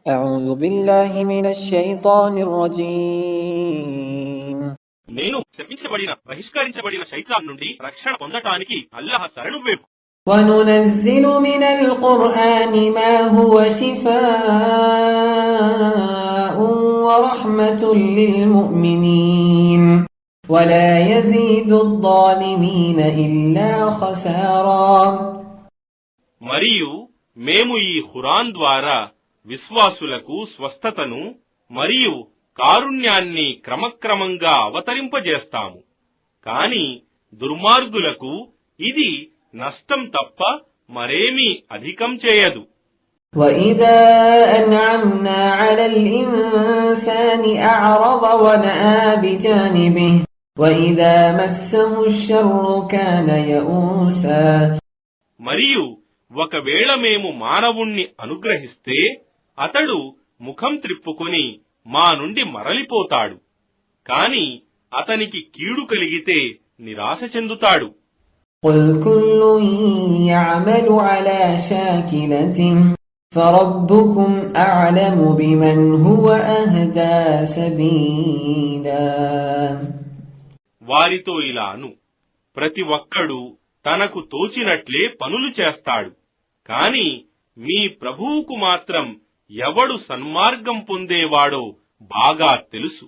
أعوذ بالله من الشيطان الرجيم. నేను శపించబడిన బహిష్కరించబడిన శైతాన్ నుండి రక్షణ పొందటానికి అల్లాహ్ శరణు వేపు. وننزل من القرآن ما هو شفاء ورحمة للمؤمنين ولا يزيد الظالمين إلا خسارا. మరియు మేము ఈ ఖురాన్ ద్వారా విశ్వాసులకు స్వస్థతను మరియు కారుణ్యాన్ని క్రమక్రమంగా అవతరింపజేస్తాము. కాని దుర్మార్గులకు ఇది నష్టం తప్ప మరేమీ అధికం చేయదు. وَإِذَا أَنْعَمْنَا عَلَى الْإِنسَانِ أَعْرَضَ وَنَأَىٰ بِجَانِبِهِ وَإِذَا مَسَّهُ الشَّرُّ كَانَ يَئُوسًا. మరియు ఒకవేళ మేము మానవుణ్ణి అనుగ్రహిస్తే అతడు ముఖం త్రిప్పుకొని మా నుండి మరలిపోతాడు. కాని అతనికి కీడు కలిగితే నిరాశ చెందుతాడు. قُلْ كُلٌّ يَعْمَلُ عَلَى شَاكِلَتِهِ فَرَبُّكُمْ أَعْلَمُ بِمَنْ هُوَ أَهْدَى سَبِيلًا. వారితో ఇలా అను, ప్రతి ఒక్కడు తనకు తోచినట్లే పనులు చేస్తాడు. కాని మీ ప్రభువుకు మాత్రం ఎవడు సన్మార్గం పొందేవాడో బాగా తెలుసు.